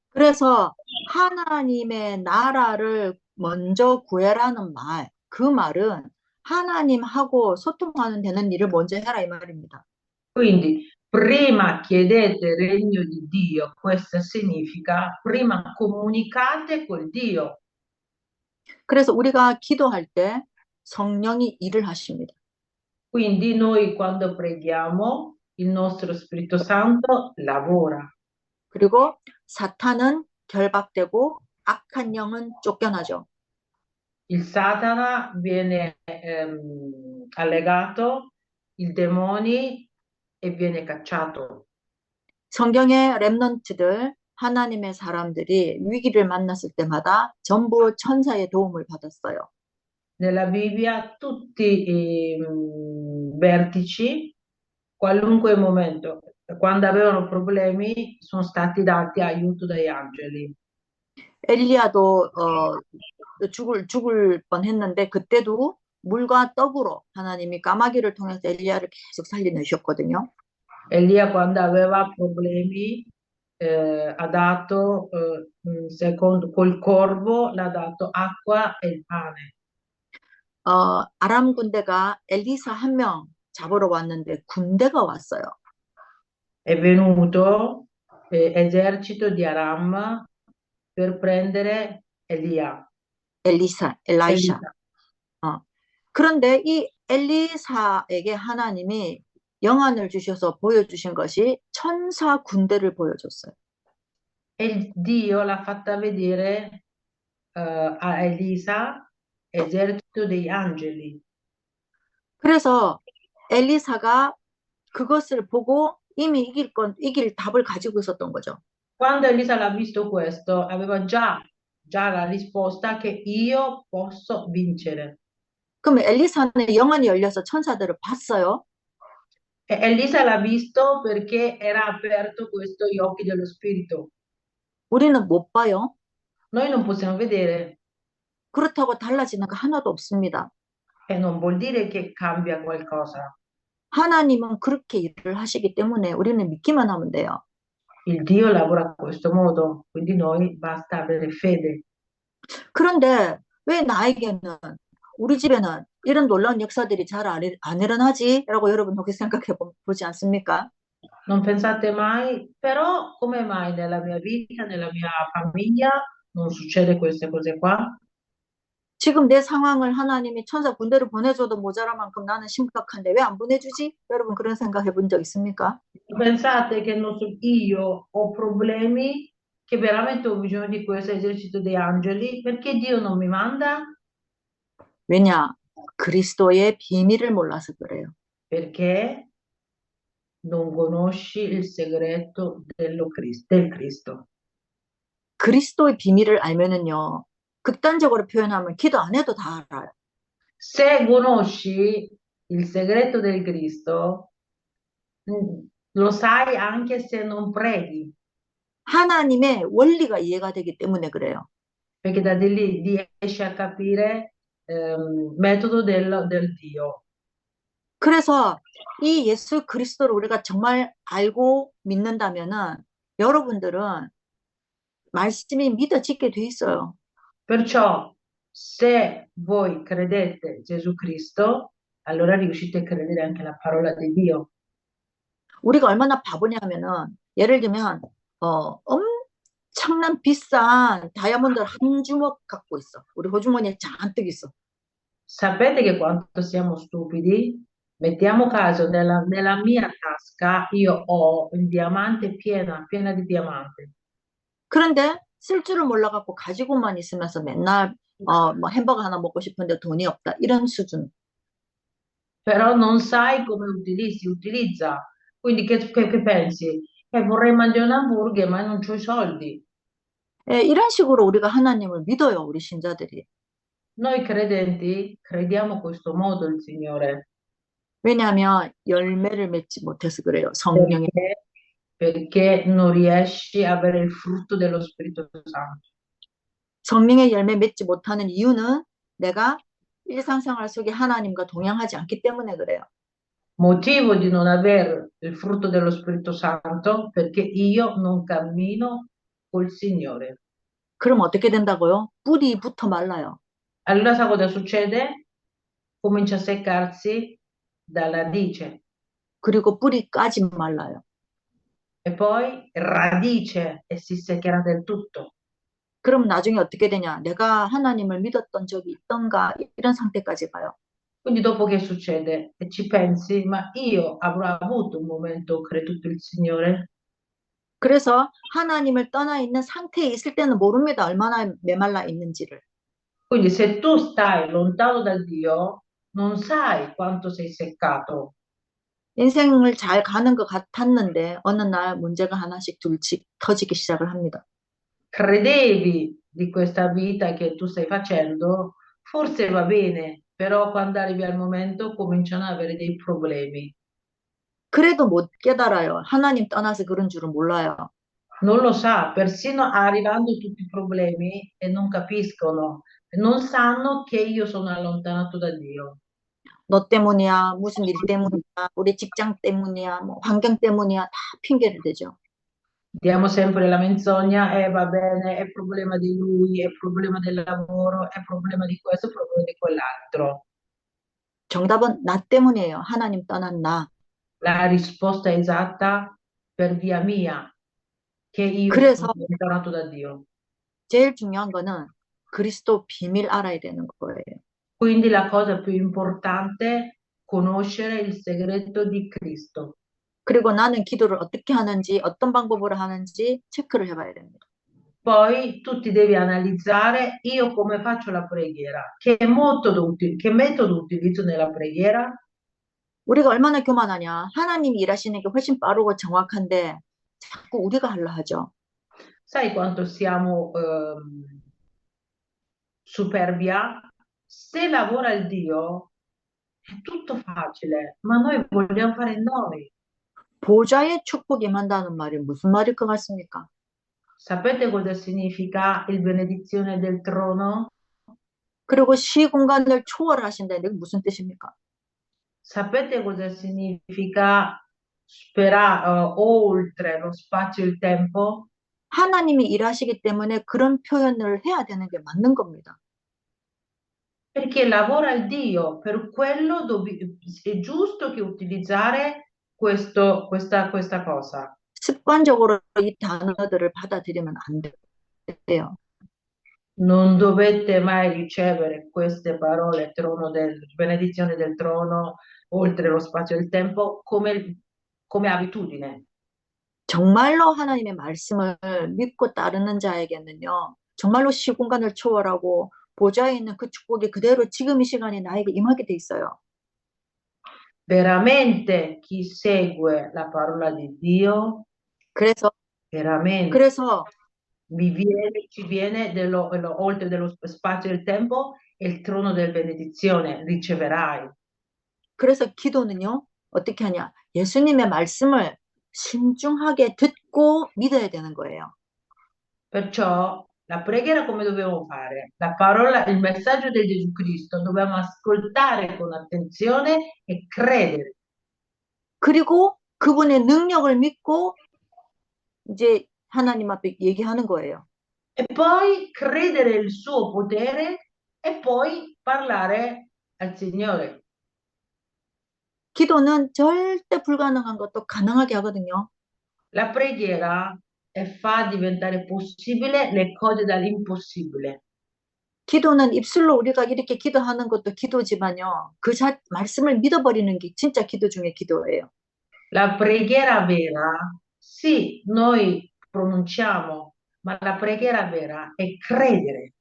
그래서 하나님의 나라를 먼저 구해라는 말, 그 말은 하나님하고 소통하는 되는 일을 먼저 해라 이 말입니다. Quindi, prima chiedete il regno di Dio, questo significa prima comunicate col Dio. 그래서 우리가 기도할 때 성령이 일을 하십니다. Quindi noi quando preghiamo, il nostro Spirito Santo lavora. 그리고 사탄은 결박되고 악한 영은 쫓겨나죠. Il Satana viene allegato, il demoni e viene cacciato. 성경의 렘넌트들, 하나님의 사람들이 위기를 만났을 때마다 전부 천사의 도움을 받았어요. Nella Bibbia tutti i vertici, qualunque momento, quando avevano problemi, sono stati dati aiuto dagli angeli. 엘리야도 죽을 뻔했는데 그때도 물과 떡으로 하나님이 까마귀를 통해서 엘리야를 계속 살려내셨거든요. Elia quando aveva problemi ha dato, secondo col corvo, l'ha dato acqua e il pane. 아람 군대가 엘리사 한 명 잡으러 왔는데 군대가 왔어요. È venuto esercito di Aram per prendere Elia. 엘리샤. Elisa. 그런데 이 엘리사에게 하나님이 영안을 주셔서 보여주신 것이 천사 군대를 보여줬어요. E Dio l'ha fatta vedere a Elisa, esercito degli angeli. 그래서 엘리사가 그것을 보고 이미 이길 답을 가지고 있었던 거죠. Quando Elisa l'ha visto questo, aveva già la risposta che io posso vincere. 그럼 엘리사는 영안이 열려서 천사들을 봤어요. E Elisa l'ha visto perché era aperto questo, gli occhi dello spirito. 우리는 못 봐요. Noi non possiamo vedere 그렇다고 달라지는 거 하나도 없습니다. e non vuol dire che cambia qualcosa. 하나님은 그렇게 일을 하시기 때문에 우리는 믿기만 하면 돼요. Il Dio lavora in questo modo, quindi noi basta avere fede. 그런데 왜 나에게는 우리 집에는 이런 놀라운 역사들이 잘 안 일어나지? 라고 여러분 혹시 생각해 보지 않습니까? Non pensate mai, però come mai nella mia vita, nella mia famiglia non succede queste cose qua? 지금 내 상황을 하나님이 천사 군대를 보내줘도 모자랄 만큼 나는 심각한데 왜 안 보내주지? 여러분 그런 생각해 본 적 있습니까? Pensate che non so- io ho problemi, che veramente ho bisogno di questo esercito degli angeli, perché Dio non mi manda? 왜냐? 그리스도의 비밀을 몰라서 그래요. Perché non conosci il segreto del Cristo. 그리스도의 비밀을 알면은요, 극단적으로 표현하면 기도 안 해도 다 알아요. Se conosci il segreto del Cristo, lo sai anche se non preghi, 하나님의 원리가 이해가 되기 때문에 그래요. perché da di lì riesci a capire metodo del Dio. 그래서 이 예수 그리스도를 우리가 정말 알고 믿는다면은 여러분들은 말씀이 믿어지게 돼 있어요. Perciò, se voi credete Gesù Cristo, allora riuscite a credere anche la parola di Dio. 우리가 얼마나 바보냐면은 예를 들면 엄청난 비싼 다이아몬드를 한 주먹 갖고 있어. 우리 호주머니에 잔뜩 있어. Sapete che quanto siamo stupidi? Mettiamo caso, nella mia tasca io ho un diamante piena di diamante, 그런데 쓸 줄을 몰라갖고 가지고만 있으면서 맨날 뭐 햄버거 하나 먹고 싶은데 돈이 없다. 이런 수준. però non sai come si utilizza. Quindi che pensi? Vorrei mangiare un hamburger, ma non ho i soldi. 예, 이런 식으로 우리가 하나님을 믿어요, 우리 신자들이. Noi credenti crediamo questo modo il Signore. 왜냐하면 열매를 맺지 못해서 그래요. 성령의 Perché? Perché non riesci a avere il frutto dello Spirito Santo. 성령의 열매 맺지 못하는 이유는 내가 일상생활 속에 하나님과 동행하지 않기 때문에 그래요. Motivo di non avere il frutto dello Spirito Santo perché io non cammino col Signore. 그럼 어떻게 된다고요? 뿌리부터 말라요. Allora sa cosa succede? Comincia a seccarsi dalla radice 그리고 뿌리까지 말라요. e poi radice e si seccherà del tutto. 그럼 나중에 어떻게 되냐? 내가 하나님을 믿었던 적이 있던가? 이런 상태까지 가요. Quindi dopo che succede? E ci pensi, ma io avrò avuto un momento, ho creduto il Signore? 그래서 하나님을 떠나 있는 상태에 있을 때는 모릅니다. 얼마나 메말라 있는지를. Quindi se tu stai lontano da Dio, non sai quanto sei seccato. 인생을 잘 가는 것 같았는데 어느 날 문제가 하나씩 둘씩 터지기 시작을 합니다. Credevi di questa vita che tu stai facendo, forse va bene, però quando arrivi al momento cominciano ad avere dei problemi. 그래도 못 깨달아요. 하나님 떠나서 그런 줄은 몰라요. Non lo sa, persino arrivando tutti i problemi e non capiscono, non sanno che io sono allontanato da Dio. 너 때문이야, 무슨 일 때문이야, 우리 직장 때문이야, 뭐 환경 때문이야, 다 핑계를 대죠. Diamo sempre la menzogna, va bene, è problema di lui, è problema del lavoro, è problema di questo, è problema di quell'altro. 정답은 나 때문이에요. 하나님 떠난 나. La risposta esatta per via mia, che io sono 그래서 allontanato da Dio. 제일 중요한 거는 그리스도 비밀 알아야 되는 거예요. Quindi la cosa più importante, conoscere il segreto di Cristo. 그리고 나는 기도를 어떻게 하는지, 어떤 방법으로 하는지 체크를 해봐야 됩니다. Poi tu ti devi analizzare io come faccio la preghiera, che metodo utilizzo nella preghiera. 우리가 얼마나 교만하냐. 하나님이 일하시는 게 훨씬 빠르고 정확한데 자꾸 우리가 하려 하죠. Sai quanto siamo superbia? Se lavora il Dio è tutto facile, ma noi vogliamo fare noi. 보좌의 축복이 임한다는 말이 무슨 말일 것 같습니까? Sapete cosa significa il benedizione del trono? 그리고 시공간을 초월하신다는 게 무슨 뜻입니까? Sapete cosa significa oltre lo spazio e il tempo? 하나님이 일하시기 때문에 그런 표현을 해야 되는 게 맞는 겁니다. perché lavora il Dio, per quello è giusto che utilizzare questa cosa. 습관적으로 이 단어들을 받아들이면 안 돼요. Non dovete mai ricevere queste parole, benedizione del trono, oltre lo spazio e il tempo, come abitudine. 정말로 하나님의 말씀을 믿고 따르는 자에게는요, 정말로 시공간을 초월하고 보좌에 있는 그 축복이 그대로 지금 이 시간에 나에게 임하게 돼 있어요. Veramente chi segue la parola di Dio, 그래서, veramente 그래서, ci viene oltre dello spazio e il tempo e il trono della benedizione riceverai. 그래서 기도는요, 어떻게 하냐? 예수님의 말씀을 신중하게 듣고 믿어야 되는 거예요. Perciò la preghiera come dobbiamo fare? La parola, il messaggio di Gesù Cristo dobbiamo ascoltare con attenzione e credere. 그리고 그분의 능력을 믿고 이제 하나님 앞에 얘기하는 거예요. E poi credere il suo potere e poi parlare al Signore. 기도는 절대 불가능한 것도 가능하게 하거든요. La preghiera fa diventare possibile le cose dall'impossibile. 기도는 입술로 우리가 이렇게 기도하는 것도 기도지만요. 말씀을 믿어버리는 게 진짜 기도 중에 기도예요. La preghiera vera, sì, noi pronunciamo, ma la preghiera vera è credere,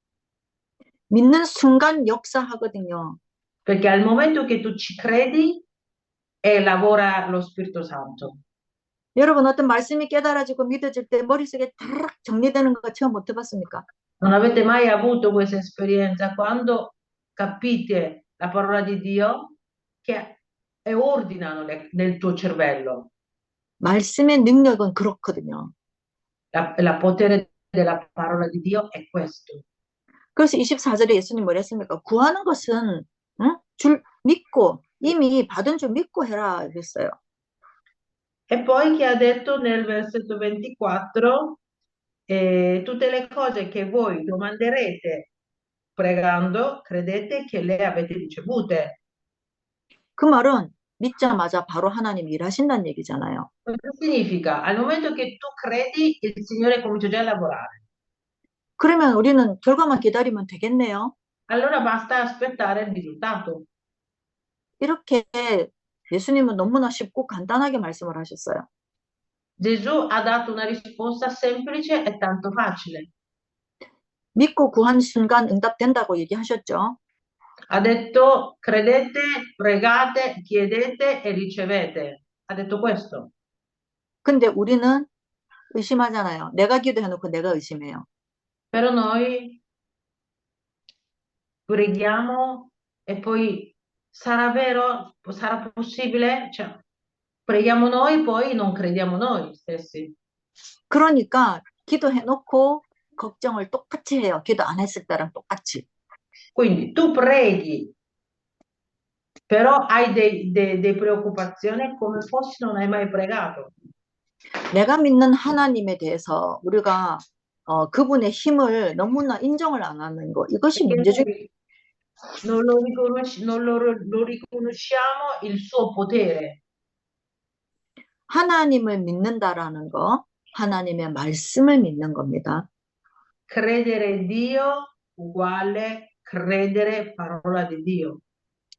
믿는 순간 역사하거든요. perché al momento che tu ci credi, lavora lo Spirito Santo. 여러분 어떤 말씀이 깨달아지고 믿어질 때 머릿속에 탁 정리되는 거 처음 못 해봤습니까? Non avete mai avuto questa esperienza quando capite la parola di Dio che ordinano nel tuo cervello? 말씀의 능력은 그렇거든요. La potere della parola di Dio è questo. 그래서 24절에 예수님 뭐라 했습니까? 구하는 것은 응? 믿고 이미 받은 줄 믿고 해라 그랬어요. E poi che ha detto nel versetto 24, tutte le cose che voi domanderete pregando, credete che le avete ricevute. 그 말은 믿자마자 바로 하나님이 일하신다는 얘기잖아요. Cosa significa? Al momento che tu credi, il Signore comincia già a lavorare. 그러면 우리는 결과만 기다리면 되겠네요. Allora basta aspettare il risultato. 이렇게 예수님은 너무나 쉽고 간단하게 말씀을 하셨어요. Gesù ha dato una risposta semplice e tanto facile. 믿고 구한 순간 응답된다고 얘기하셨죠. Ha detto, credete, pregate, chiedete e ricevete. Ha detto questo. 근데 우리는 의심하잖아요. 내가 기도해놓고 내가 의심해요. Però noi preghiamo e poi sarà vero? Sarà possibile? Cioè, preghiamo noi, poi non crediamo noi stessi. 그러니까 기도해놓고 걱정을 똑같이 해요. 기도 안 했을 때랑 똑같이. Quindi tu preghi, però hai delle preoccupazioni come fossi non hai mai pregato. 내가 믿는 하나님에 대해서 우리가 그분의 힘을 너무나 인정을 안 하는 거. 이것이 Perché 문제 중에 non lo riconosciamo il suo potere. 하나님을 믿는다라는 거, 하나님의 말씀을 믿는 겁니다. Credere Dio uguale credere parola di Dio.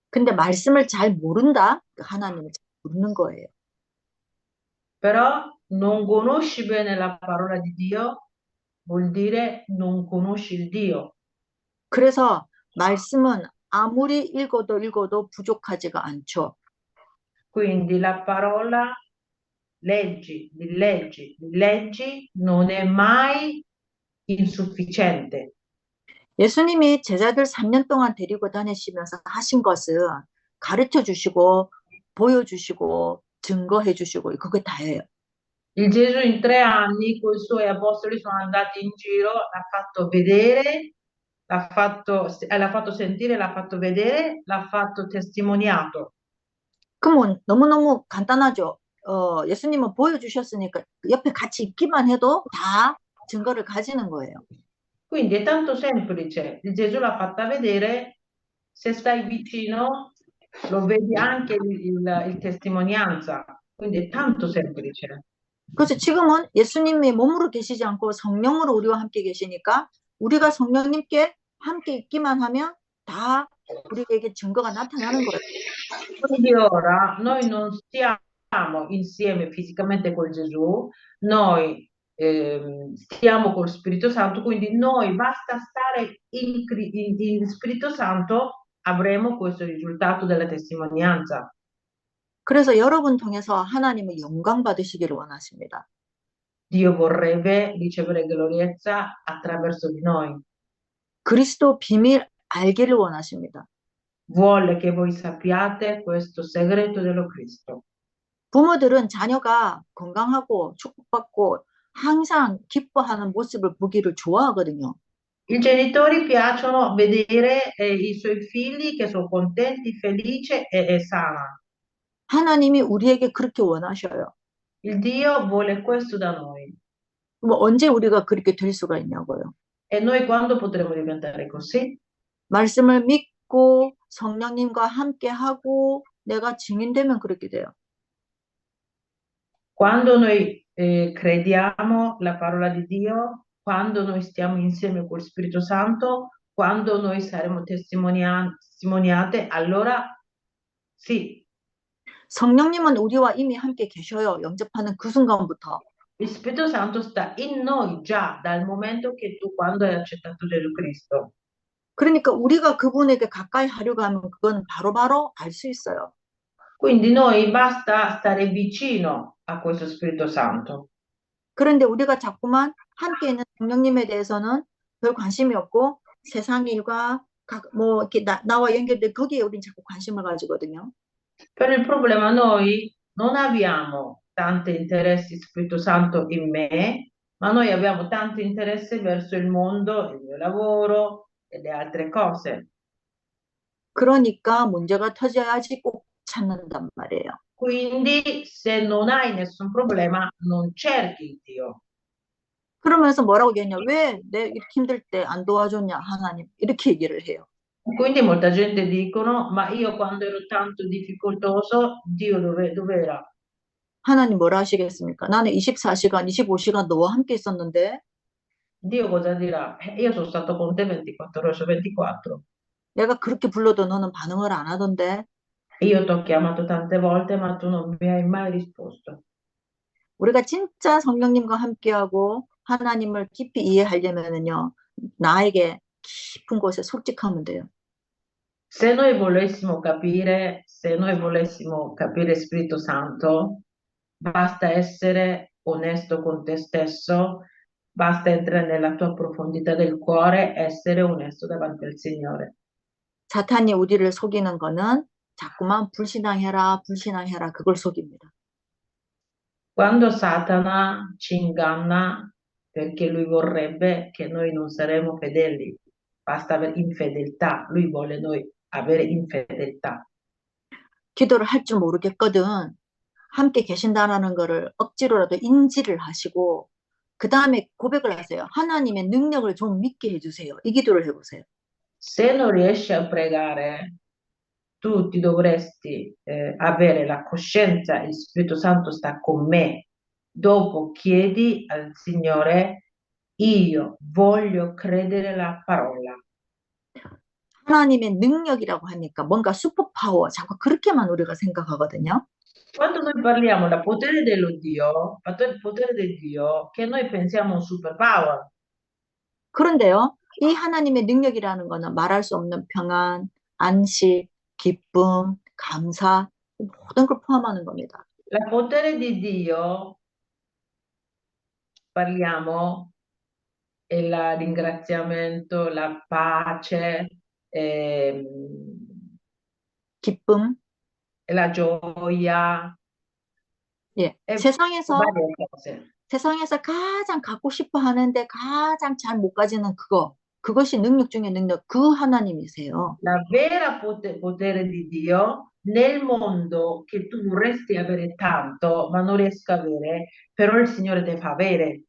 근데 말씀을 잘 모른다? 하나님을 잘 모르는 거예요. Però non conosci bene la parola di Dio, vuol dire non conosci il Dio. 그래서 말씀은 아무리 읽어도 부족하지가 않죠. Quindi la parola leggi, leggi, non è mai insufficiente. 예수님이 제자들 3년 동안 데리고 다니시면서 하신 것은 가르쳐 주시고 보여주시고 증거해 주시고 그게 다예요. Il Gesù in 3 anni con i suoi apostoli sono andati in giro, l'ha fatto vedere, l'ha fatto sentire, l'ha fatto vedere, l'ha fatto testimoniato. 그러면 너무너무 간단하죠. 예수님은 보여주셨으니까 옆에 같이 있기만 해도 다 증거를 가지는 거예요. Quindi è tanto semplice, il Gesù l'ha fatta vedere se stai vicino lo vedi anche il testimonianza, quindi è tanto semplice. 그래서 지금은 예수님이 몸으로 계시지 않고 성령으로 우리와 함께 계시니까 우리가 성령님께 함께 있기만 하면 다 우리에게 증거가 나타나는 거예요. Quindi ora noi non stiamo insieme fisicamente con Gesù, noi stiamo col Spirito Santo, quindi noi basta stare in Spirito Santo, avremo questo risultato della testimonianza. 그래서 여러분 통해서 하나님의 영광 받으시기를 원하십니다. Dio vorrebbe ricevere gloriezza attraverso di noi. 그리스도 비밀 알기를 원하십니다. Vuole che voi sappiate questo segreto dello Cristo. 부모들은 자녀가 건강하고 축복받고 항상 기뻐하는 모습을 보기를 좋아하거든요. I genitori piacciono vedere i suoi figli che sono contenti, felici e sana. 하나님이 우리에게 그렇게 원하셔요. Il Dio vuole questo da noi. 뭐 언제 우리가 그렇게 될 수가 있냐고요. E noi quando potremo diventare così? 말씀을 믿고 성령님과 함께 하고 내가 증인되면 그렇게 돼요. Quando noi crediamo la parola di Dio, quando noi stiamo insieme col Spirito Santo, quando noi saremo testimoniate, allora sì, 성령님은 우리와 이미 함께 계셔요. 영접하는 그 순간부터. il Spirito Santo sta in noi già dal momento che tu quando hai accettato Gesù Cristo. 그러니까 우리가 그분에게 가까이 하려고 하면 그건 바로바로 알 수 있어요. Quindi noi basta stare vicino a questo Spirito Santo. 그런데 우리가 자꾸만 함께 있는 성령님에 대해서는 별 관심이 없고 세상 일과 뭐 이렇게 나와 연결돼 거기에 우린 자꾸 관심을 가지거든요. Però il problema noi non abbiamo tanti interessi Spirito Santo in me, ma noi abbiamo tanto interesse verso il mondo, il mio lavoro e le altre cose. 그러니까 문제가 터져야지 꼭 찾는단 말이에요. Quindi se non hai nessun problema, non cerchi Dio. 그러면서 뭐라고 얘기하냐? 왜 내 이렇게 힘들 때 안 도와줬냐, 하나님? 이렇게 얘기를 해요. Quindi molta gente dicono, ma io quando ero tanto difficoltoso, Dio dov'era? 하나님 뭐라 하시겠습니까? 나는 24시간, 25시간 너와 함께 있었는데 Dio cosa dirà? Io sono stato con te 24 ore su 24. 내가 그렇게 불러도 너는 반응을 안 하던데 Io ti ho chiamato tante volte, ma tu non mi hai mai risposto. 우리가 진짜 성령님과 함께하고 하나님을 깊이 이해하려면은요, 나에게 깊은 곳에 솔직하면 돼요. Se noi volessimo capire Spirito Santo, basta essere onesto con te stesso, basta entrare nella tua profondità del cuore, essere onesto davanti al Signore. 사탄이 우리를 속이는 거는 자꾸만 불신앙해라, 불신앙해라 그걸 속입니다. Quando Satana ci inganna, perché lui vorrebbe che noi non saremo fedeli, basta avere infedeltà, lui vuole noi avere infedeltà. 기도를 할 줄 모르겠거든. 함께 계신다라는 거를 억지로라도 인지를 하시고 그 다음에 고백을 하세요. 하나님의 능력을 좀 믿게 해주세요. 이 기도를 해보세요. Se non riesci a pregare, tu ti dovresti avere la coscienza, il Spirito Santo sta con me. Dopo chiedi al Signore, io voglio credere la parola. 하나님의 능력이라고 하니까 뭔가 슈퍼파워 자꾸 그렇게만 우리가 생각하거든요. Quando noi parliamo del potere dello Dio, il potere del Dio, che noi pensiamo a un superpower. 그런데요, 이 하나님의 능력이라는 거는 말할 수 없는 평안, 안식, 기쁨, 감사 모든 걸 포함하는 겁니다. Il potere di Dio, parliamo, è il ringraziamento, la pace, 기쁨, la gioia, 예, e 세상에서 varie cose. 세상에서 가장 갖고 싶어 하는데 가장 잘 못 가지는 그것이 능력 중에 능력, 그 하나님이세요. La vera potere di Dio nel mondo che tu vorresti avere tanto, ma non riesco a avere, però il Signore te fa avere.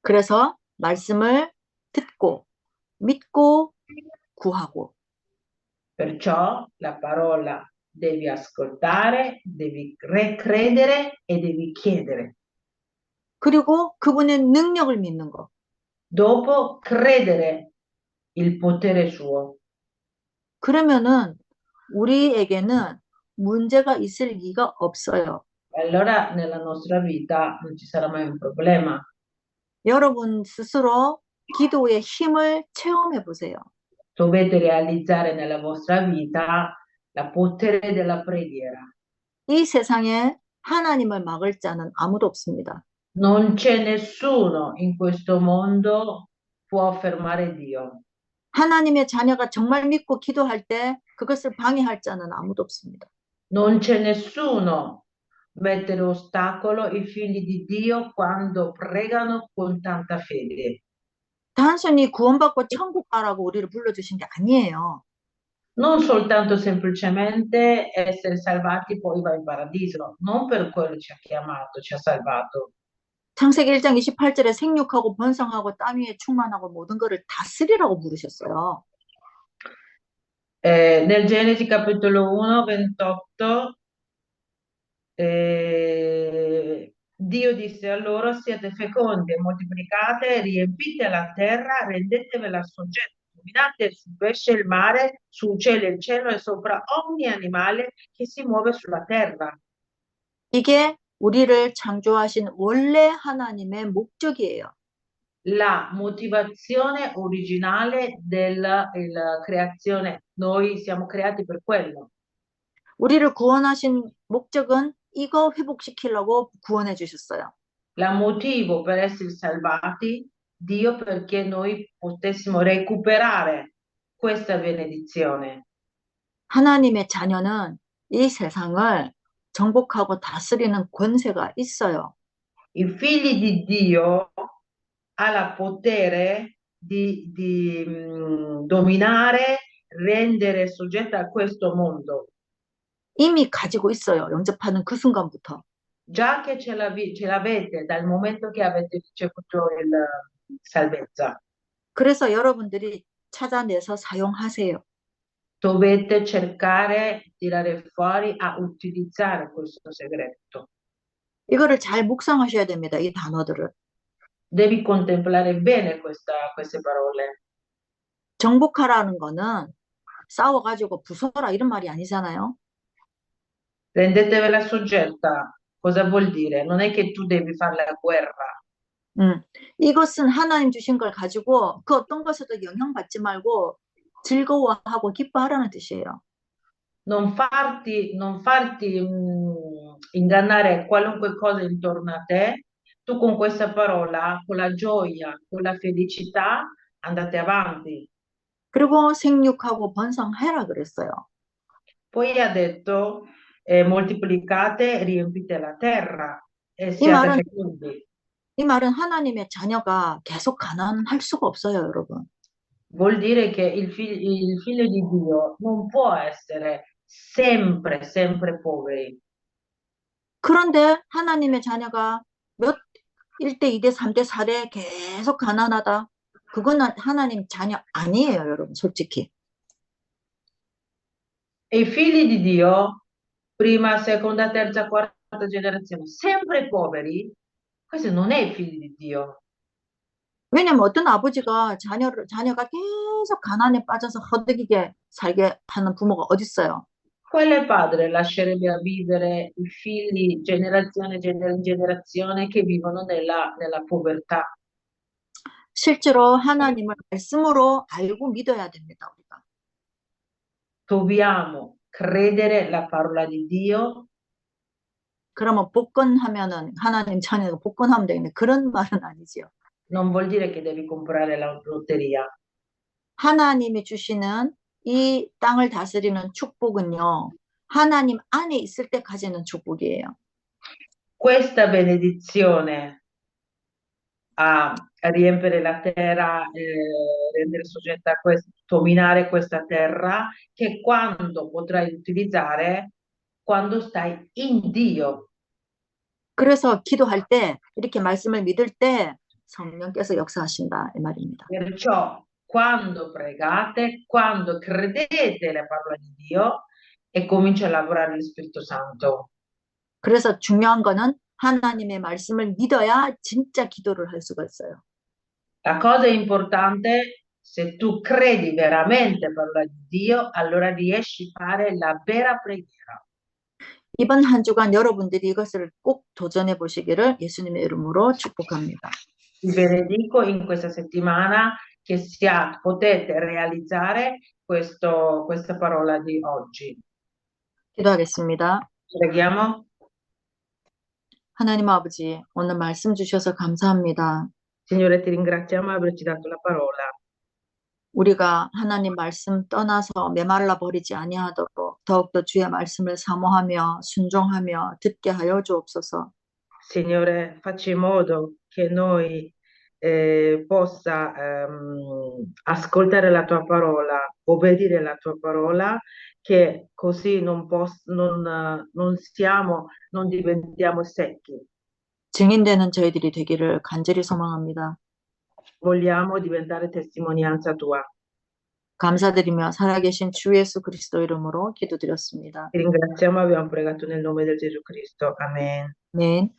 그래서 말씀을 듣고 믿고 구하고 Perciò la parola devi ascoltare, devi credere e devi chiedere. 그리고 그분의 능력을 믿는 거. Dopo credere il potere suo. 그러면은 우리에게는 문제가 있을 리가 없어요. Allora nella nostra vita non ci sarà mai un problema. 여러분 스스로 기도의 힘을 체험해 보세요. Dovete realizzare nella vostra vita la potere della preghiera. 이 세상에 하나님을 막을 자는 아무도 없습니다. Non c'è nessuno in questo mondo può fermare Dio. 하나님의 자녀가 정말 믿고 기도할 때 그것을 방해할 자는 아무도 없습니다. Non c'è nessuno mettere ostacolo ai figli di Dio quando pregano con tanta fede. 단순히 구원받고 천국 가라고 우리를 불러주신 게 아니에요. Non soltanto semplicemente essere salvati poi va in paradiso, non per quello ci ha chiamato, ci ha salvato. 창세기 1장 28절에 생육하고 번성하고 땅 위에 충만하고 모든 것을 다스리라고 부르셨어요. Nel Genesi capitolo 1, 28, Dio disse a loro, siete fecondi e moltiplicate, riempite la terra, rendetevela soggetto, dominate sul pesce e il mare, sul cielo e il cielo e sopra ogni animale che si muove sulla terra. 이게 우리를 창조하신 원래 하나님의 목적이에요. La motivazione originale della creazione, noi siamo creati per quello. 우리를 구원하신 목적은 이거 회복시키려고 구원해 주셨어요. La motivo per essere salvati, Dio perché noi potessimo recuperare questa benedizione. 하나님의 자녀는 이 세상을 정복하고 다스리는 권세가 있어요. I figli di Dio ha la potere di dominare, rendere soggetta a questo mondo. 이미 가지고 있어요. 영접하는 그 순간부터. Già che ce l'avete dal momento che avete ricevuto il salvezza, 그래서 여러분들이 찾아내서 사용하세요. dovete cercare, tirare fuori a utilizzare questo segreto. 이거를 잘 묵상하셔야 됩니다. 이 단어들을. Devi contemplare bene queste parole. 정복하라는 거는 싸워가지고 부숴라 이런 말이 아니잖아요. Rendetevela soggetta. Cosa vuol dire? Non è che tu devi fare la guerra. 이것은 하나님 주신 걸 가지고 그 어떤 것에도 영향받지 말고 즐거워하고 기뻐하라는 뜻이에요. Non farti ingannare a qualunque cosa intorno a te. Tu con questa parola, con la gioia, con la felicità, andate avanti. 그리고 생육하고 번성해라 그랬어요. Poi ha detto, moltiplicate, riempite la terra e 이 siate 말은 fecondi. 이 말은 하나님의 자녀가 계속 가난할 수가 없어요, 여러분. Vuol dire che il figlio di Dio non può essere sempre, sempre poveri. 그런데 하나님의 자녀가 몇 1대, 2대, 3대, 4대 계속 가난하다. 그건 하나님 자녀 아니에요, 여러분, 솔직히. E i figli di Dio, prima, seconda, terza, quarta generazione, sempre poveri, questo non è figli di Dio. 왜냐면 어떤 아버지가 자녀가 계속 가난에 빠져서 허덕이게 살게 하는 부모가 어딨어요? Quale padre lascerebbe a vivere i figli generazione in generazione che vivono nella povertà? 실제로 하나님을 말씀으로 알고 믿어야 됩니다, 우리가. Dobbiamo credere la parola di Dio. 그러면 복권하면은 하나님 자녀가 복권하면 되겠네. 그런 말은 아니지요. Non vuol dire che devi comprare la lotteria. 하나님이 주시는 이 땅을 다스리는 축복은요. 하나님 안에 있을 때 가지는 축복이에요. Questa benedizione a riempire la terra, rendere soggetta a questo, dominare questa terra, che quando potrai utilizzare quando stai in Dio. 그래서 기도할 때 이렇게 말씀을 믿을 때 성령께서 역사하신다 이 말입니다. Perciò quando pregate, quando credete la parola di Dio e comincia a lavorare lo Spirito Santo. 그래서 중요한 거는 하나님의 말씀을 믿어야 진짜 기도를 할 수가 있어요. La cosa importante, se tu credi veramente per la di Dio, allora riesci a fare la vera preghiera. 이번 한 주간 여러분들이 이것을 꼭 도전해 보시기를 예수님의 이름으로 축복합니다. Vi benedico in questa settimana che potete realizzare questa parola di oggi. 기도하겠습니다. Preghiamo. 하나님 아버지, 오늘 말씀 주셔서 감사합니다. Signore, ti ringraziamo per averci dato la parola. 우리가 하나님 말씀 떠나서 메말라 버리지 아니하도록 더욱더 주의 말씀을 사모하며 순종하며 듣게 하여 주옵소서. Signore, facci in modo che noi possa ascoltare la tua parola, obbedire la tua parola, che così non diventiamo secchi. 증인되는 저희들이 되기를 간절히 소망합니다. Vogliamo diventare testimonianza tua. 감사드리며 살아계신 주 예수 그리스도 이름으로 기도드렸습니다. Ti ringraziamo, abbiamo pregato nel nome di Gesù Cristo. Amen. 네.